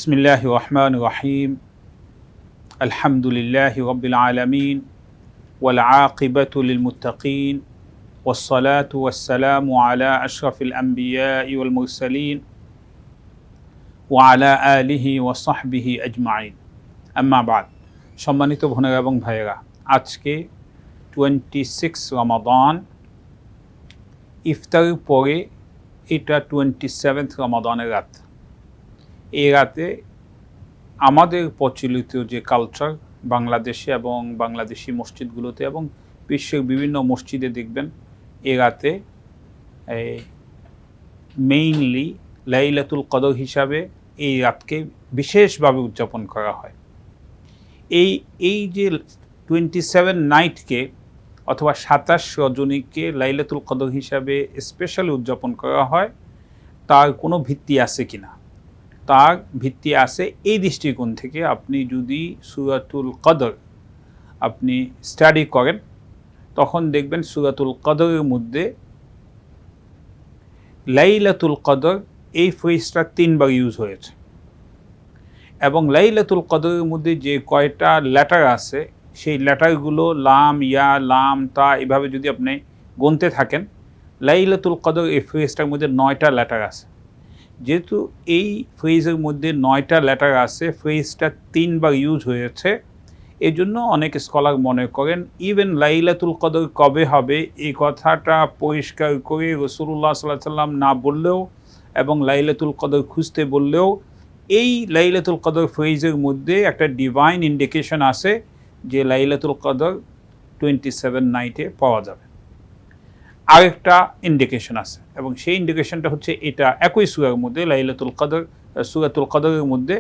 বিসমিল্লাহির রহমানির রহিম আলহামদুলিল্লাহি রাব্বিল আলামিন ওয়াল আকিবাতু লিল মুত্তাকিন ওয়াসসালাতু ওয়াসসালামু আলা আশরাফিল আমবিয়াই ওয়াল মুরসালিন ওয়া আলা আলিহি ওয়া সাহবিহি আজমাইন আম্মা বাদ। সম্মানিত বোনেরা এবং ভাইয়েরা, আজকে 26 রমাদান, ইফতারের পরে এটা 27 রমাদানের রাত। এই রাতে আমাদের প্রচলিত যে কালচার বাংলাদেশে এবং বাংলাদেশি মসজিদগুলোতে এবং বিশ্বের বিভিন্ন মসজিদে দেখবেন এই রাতে মেইনলি লাইলাতুল কদর হিসাবে এই রাতকে বিশেষভাবে উদযাপন করা হয়। এই যে 27 নাইটকে অথবা 27 রজনীকে লাইলাতুল কদর হিসাবে স্পেশালি উদযাপন করা হয়, তার কোনো ভিত্তি আছে কিনা? তার ভিত্তি আছে এই দৃষ্টিকোণ থেকে, আপনি যদি সূরাতুল কদর আপনি স্টাডি করেন তখন দেখবেন সূরাতুল কদরের মধ্যে লাইলাতুল কদর এই ফ্রেজটা 3 বার ইউজ হয়েছে এবং লাইলাতুল কদরের মধ্যে যে কয়টা লেটার আছে সেই লেটারগুলো লাম, ইয়া, লাম, তা এভাবে যদি আপনি গুনতে থাকেন, লাইলাতুল কদর এই ফ্রেজটার মধ্যে 9টা লেটার আছে। যেহেতু এই ফ্রেজের মধ্যে 9টা লেটার আছে, ফ্রেজটা 3 বার ইউজ হয়েছে, এই জন্য অনেক স্কলার মনে করেন ইভেন লাইলাতুল কদর কবে হবে এই কথাটা পরিষ্কার করে রাসূলুল্লাহ সাল্লাল্লাহু আলাইহি ওয়াসাল্লাম না বললেও এবং লাইলাতুল কদর খুঁজতে বললেও এই লাইলাতুল কদর ফ্রেজের মধ্যে একটা ডিভাইন ইন্ডিকেশন আছে যে লাইলাতুল কদর 27 নাইটে পাওয়া যাবে। আরেকটা ইন্ডিকেশন আছে এবং সেই ইন্ডিকেশনটা হচ্ছে এটা একই সূরার মধ্যে লাইলাতুল কদর, সূরাতুল কদরের মধ্যে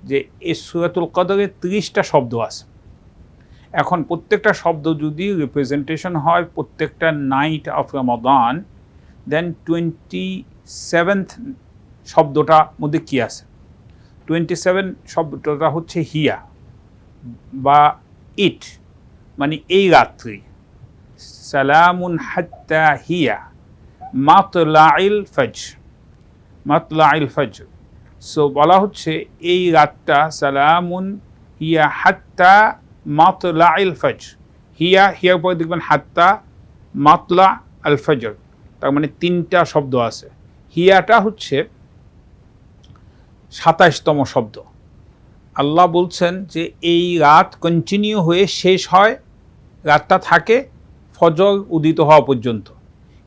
যে এই সূরাতুল কদরে 30টা শব্দ আছে। এখন প্রত্যেকটা শব্দ যদি রিপ্রেজেন্টেশন হয় প্রত্যেকটা night of Ramadan, then 27th শব্দটার মধ্যে কী আছে? 27 শব্দটা হচ্ছে হিয়া বা ইট, মানে এই রাত্রি, সালামুন হাত্তা হিয়া মাতলাইল ফজর, মাতলাইল ফজর। সো বলা হচ্ছে এই রাতটা সালামুন হিয়া হাত্তা মাতলাইল ফজর। হিয়ার পরে দেখবেন হাত্তা, মাতলা, আল ফজর, তার মানে 3টা শব্দ আছে। হিয়াটা হচ্ছে 27তম শব্দ। আল্লাহ বলছেন যে এই রাত কন্টিনিউ হয়ে শেষ হয়, রাতটা থাকে ফজর উদিত হওয়া পর্যন্ত।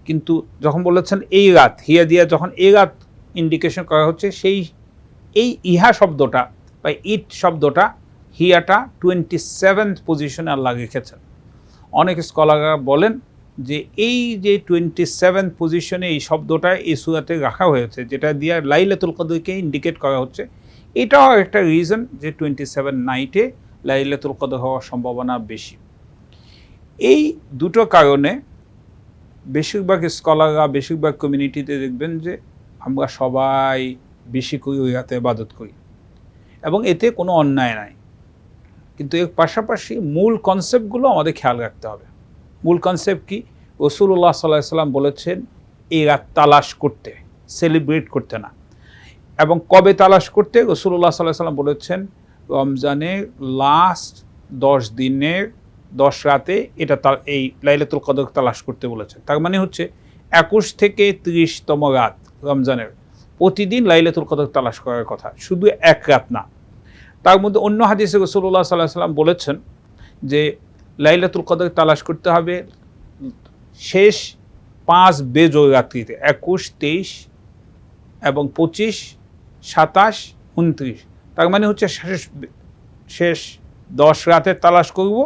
কিন্তু যখন বলেছেন এই রাত, হিয়া দিয়া যখন এই রাত ইন্ডিকেশন করা হচ্ছে, এই ইহা শব্দটা বা ইট শব্দটা, হিয়াটা 27th পজিশনে আল্লাহ রেখেছেন। অনেক স্কলাররা বলেন যে এই যে 27th পজিশনে এই শব্দটা এই সূরাতে রাখা হয়েছে, যেটা দিয়ে লাইলাতুল কদরকে ইন্ডিকেট করা হচ্ছে, এটাও একটা রিজন যে 27 নাইটে লাইলাতুল কদর হওয়ার সম্ভাবনা বেশি। এই দুটো কারণে বেশিরভাগ স্কলাররা, বেশিরভাগ কমিউনিটিতে দেখবেন যে আমরা সবাই বেশি করে ওই রাতে ইবাদত করি এবং এতে কোনো অন্যায় নাই। কিন্তু এর পাশাপাশি মূল কনসেপ্টগুলো আমাদের খেয়াল রাখতে হবে। মূল কনসেপ্ট কি? রাসূলুল্লাহ সাল্লাল্লাহু আলাইহি ওয়াসাল্লাম বলেছেন এই রাত তালাশ করতে, সেলিব্রেট করতে না। এবং কবে তালাশ করতে? রাসূলুল্লাহ সাল্লাল্লাহু আলাইহি ওয়াসাল্লাম বলেছেন রমজানের লাস্ট 10 দিনের 10 রাতে এটা এই লাইলাতুল কদর তালাশ করতে বলেছেন। তার মানে হচ্ছে 21 থেকে 30তম রাত রমজানের প্রতিদিন লাইলাতুল কদর তালাশ করার কথা, শুধু এক রাত না। তার মধ্যে অন্য হাদিসে রাসূলুল্লাহ সাল্লাল্লাহু আলাইহি ওয়াসাল্লাম বলেছেন যে লাইলাতুল কদর তালাশ করতে হবে শেষ 5 বেজোড় রাত্রিতে, 21, 23 এবং 25, 27, 29। তার মানে হচ্ছে শেষ 10 রাতে তালাশ করব,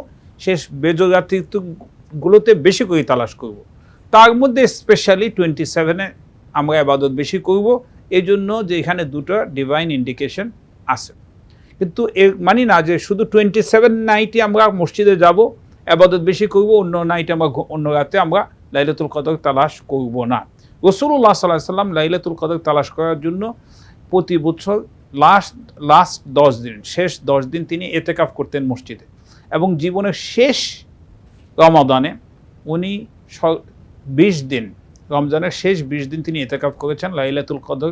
শেষ বেজোড় রাত্রিগুলোতে বেশি করে তালাশ করব। তার মধ্যে স্পেশালি 27-এ আমরা ইবাদত বেশি করব, এই জন্য যে এখানে দুটো ডিভাইন ইন্ডিকেশন আছে। কিন্তু এর মানে না যে শুধু 27 নাইটে আমরা মসজিদে যাব, ইবাদত বেশি করব, অন্য নাইটে আমরা, অন্য রাতে আমরা লাইলাতুল কদর তালাশ করব না। রাসূলুল্লাহ সাল্লাল্লাহু আলাইহি ওয়াসাল্লাম লাইলাতুল কদর তালাশ করার জন্য প্রতি বছর লাস্ট 10 দিন, শেষ 10 দিন তিনি ইতিকাফ করতেন মসজিদে এবং জীবনের শেষ রমাদানে উনি 20 দিন, রমজানের শেষ 20 দিন তিনি ইতিকাফ করেছেন লাইলাতুল কদর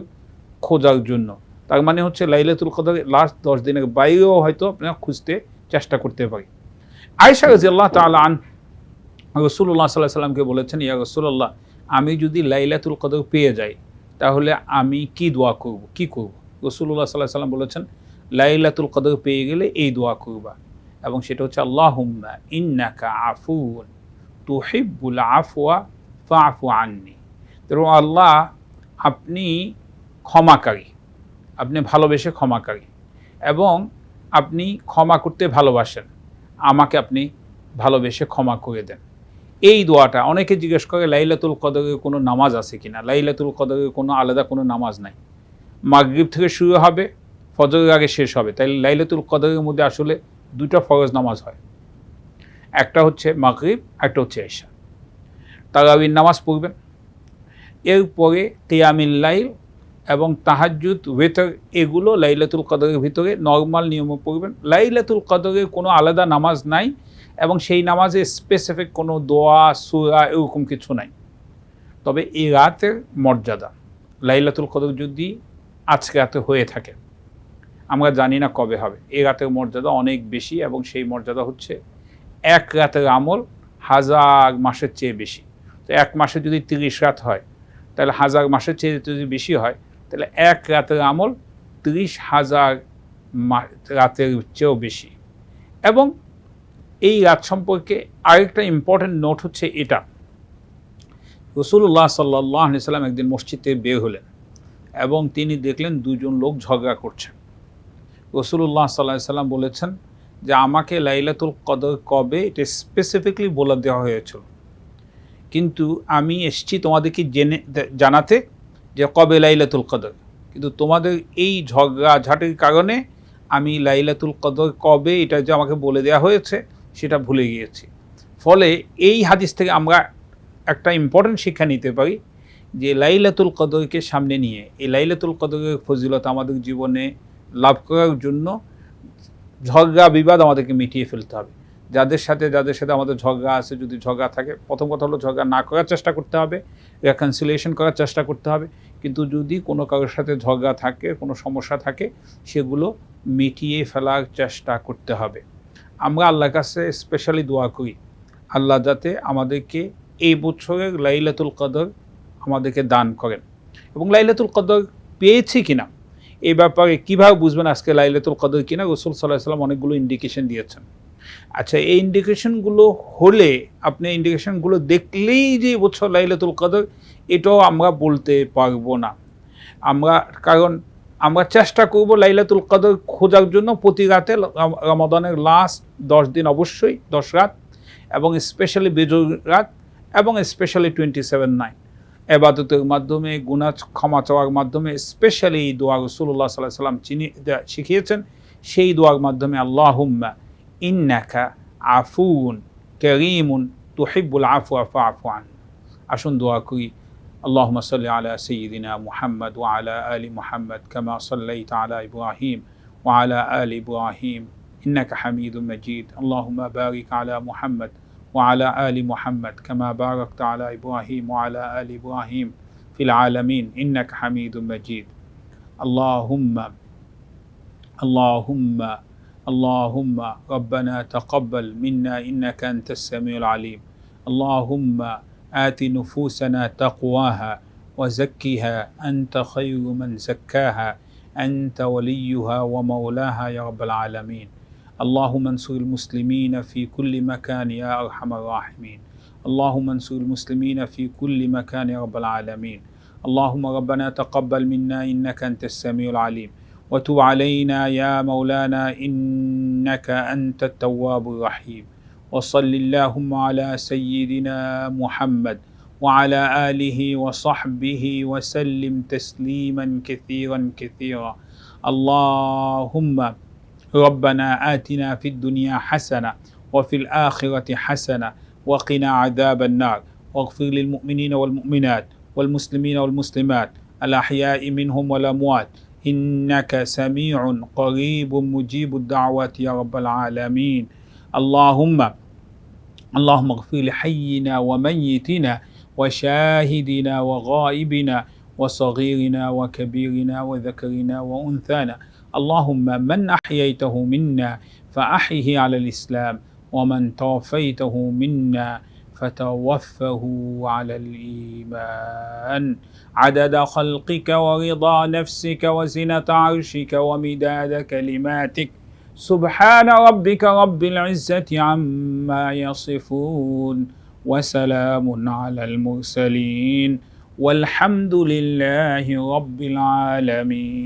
খোঁজার জন্য। তার মানে হচ্ছে লাইলাতুল কদরের লাস্ট 10 দিনের বাইরেও হয়তো আপনারা খুঁজতে চেষ্টা করতে পারি। আয়েশা রাদিয়াল্লাহু তাআলা রাসূলুল্লাহ সাল্লাল্লাহু আলাইহি সাল্লামকে বলেছেন, ইয়া রাসূলুল্লাহ, আমি যদি লাইলাতুল কদর পেয়ে যাই তাহলে আমি কি দোয়া করব, কি করব? রাসূলুল্লাহ সাল্লাল্লাহু আলাইহি সাল্লাম বলেছেন, লাইলাতুল কদর পেয়ে গেলে এই দোয়া করবা, এবং সেটা হচ্ছে আল্লাহুম্মা ইন্নাকা আফুউন তুহিব্বুল আফওয়া ফাআফু আন্নি। তো আল্লাহ, আপনি ক্ষমাকারী, আপনি ভালোবেসে ক্ষমাকারী, এবং আপনি ক্ষমা করতে ভালোবাসেন, আমাকে আপনি ভালোবেসে ক্ষমা করে দেন। এই দোয়াটা অনেকে জিজ্ঞেস করে লাইলাতুল কদরের কোনো নামাজ আছে কিনা। লাইলাতুল কদরের কোনো আলাদা কোনো নামাজ নাই, মাগরিব থেকে শুরু হবে, ফজরের আগে শেষ হবে। তাই লাইলাতুল কদরের মধ্যে আসলে দুইটা ফরজ নামাজ হয়, একটা হচ্ছে মাগরিব, একটা হচ্ছে ইশা। তারাবির নামাজ পড়বেন, এরপরে কিয়ামুল লাইল এবং তাহাজ্জুদ, ওয়েতর, এগুলো লাইলাতুল কদরের ভিতরে নর্মাল নিয়মে পড়বেন। লাইলাতুল কদরের কোনো আলাদা নামাজ নাই, এবং সেই নামাজে স্পেসিফিক কোনো দোয়া সূরা এরকম কিছু নাই। তবে এই রাতের মর্যাদা, লাইলাতুল কদর যদি আজকে রাতে হয়ে থাকে, আমরা জানি না কবে হবে, এই রাতের মর্যাদা অনেক বেশি, এবং সেই মর্যাদা হচ্ছে এক রাতের আমল 1000 মাসের চেয়ে বেশি। তো এক মাসে যদি 30 রাত হয়, তাহলে 1000 মাসের চেয়ে যদি বেশি হয়, তাহলে এক রাতের আমল 30,000 রাতের চেয়েও বেশি। এবং এই রাত সম্পর্কে আরেকটা ইম্পর্টেন্ট নোট হচ্ছে এটা, রাসূলুল্লাহ সাল্লাল্লাহু আলাইহি সাল্লাম একদিন মসজিদে বের হলেন এবং তিনি দেখলেন দুজন লোক ঝগড়া করছে। রাসূলুল্লাহ সাল্লাল্লাহু আলাইহি সাল্লাম বলেছেন যে আমাকে লাইলাতুল কদর কবে এটা স্পেসিফিকলি বলে দেওয়া হয়েছিল, কিন্তু আমি এসেছি তোমাদেরকে জানাতে যে কবে লাইলাতুল কদর, কিন্তু তোমাদের এই ঝগড়াঝাটির কারণে আমি লাইলাতুল কদর কবে এটা যে আমাকে বলে দেওয়া হয়েছে সেটা ভুলে গিয়েছি। ফলে এই হাদিস থেকে আমরা একটা ইম্পর্টেন্ট শিক্ষা নিতে পারি যে লাইলাতুল কদরকে সামনে নিয়ে এই লাইলাতুল কদরের ফজিলত আমাদের জীবনে লাভ করার জন্য ঝগড়া বিবাদ আমাদেরকে মিটিয়ে ফেলতে হবে। যাদের সাথে আমাদের ঝগড়া আছে, যদি ঝগড়া থাকে, প্রথম কথা হলো ঝগড়া না করার চেষ্টা করতে হবে, রেকনসিলিয়েশন করার চেষ্টা করতে হবে। কিন্তু যদি কোনো কারোর সাথে ঝগড়া থাকে, কোনো সমস্যা থাকে, সেগুলো মিটিয়ে ফেলার চেষ্টা করতে হবে। আমরা আল্লাহর কাছে স্পেশালি দোয়া করি, আল্লাহ যাতে আমাদেরকে এই বছরের লাইলাতুল কদর আমাদেরকে দান করেন। এবং লাইলাতুল কদর পেয়েছি কিনা এই ব্যাপারে কীভাবে বুঝবেন আজকে লাইলাতুল কদর কিনা, রাসূল সাল্লাল্লাহু আলাইহি ওয়াসাল্লাম অনেকগুলো ইন্ডিকেশন দিয়েছেন। আচ্ছা, এই ইন্ডিকেশনগুলো হলে, আপনি ইন্ডিকেশনগুলো দেখলেই যে বছর লাইলাতুল কদর, এটাও আমরা বলতে পারবো না। কারণ আমরা চেষ্টা করব লাইলাতুল কদর খোঁজার জন্য প্রতি রাতে, রমাদানের লাস্ট 10 দিন অবশ্যই 10 রাত, এবং স্পেশালি বেজর রাত, এবং স্পেশালি 27/9 ইবাদতের মাধ্যমে, গুনাহ ক্ষমা চাওয়ার মাধ্যমে, স্পেশালি এই দোয়া রাসূলুল্লাহ সাল্লাল্লাহু আলাইহি ওয়াসাল্লাম শিখিয়েছেন, সেই দোয়ার মাধ্যমে আল্লাহুম্মা ইন্নাকা আফুউন কারীমুন তুহিব্বুল আফওয়া ফাআফু আন্না। আসুন দোয়া করি। আল্লাহুম্মা সাল্লি আলা সাইয়্যিদিনা মুহাম্মদ ওয়া আলা আলি মুহাম্মদ কামা সাল্লাইতা আলা ইব্রাহিম ওয়া আলা আলি ইব্রাহিম ইন্নাকা হামিদুম মাজিদ। আল্লাহুম্মা বারিক আলা মুহাম্মদ وعلى آل محمد كما باركت على إبراهيم وعلى آل إبراهيم في العالمين إنك حميد مجيد. اللهم ربنا تقبل منا إنك أنت السميع العليم. اللهم آت نفوسنا تقواها وزكها أنت خير من زكاها أنت وليها ومولاها يا رب العالمين. اللهم انصر المسلمين في كل مكان يا أرحم الراحمين. اللهم انصر المسلمين في كل مكان يا رب العالمين. اللهم ربنا تقبل منا إنك أنت السميع العليم وتب علينا يا مولانا إنك أنت التواب الرحيم. وصل اللهم على سيدنا محمد وعلى آله وصحبه وسلم تسليما كثيرا كثيرا. اللهم ربنا آتنا في الدنيا حسنة وفي الآخرة حسنة وقنا عذاب النار واغفر للمؤمنين والمؤمنات والمسلمين والمسلمات الأحياء منهم والأموات إنك سميع قريب مجيب الدعوات يا رب العالمين. اللهم اغفر لحينا وميتنا وشاهدنا وغائبنا وصغيرنا وكبيرنا وذكرنا وأنثانا. اللهم من أحييته منا فأحيه على الإسلام، ومن توفيته منا فتوفه على الإيمان. عدد خلقك ورضا نفسك وزنة عرشك ومداد كلماتك. سبحان ربك رب العزة عما يصفون، وسلام على المرسلين، والحمد لله رب العالمين.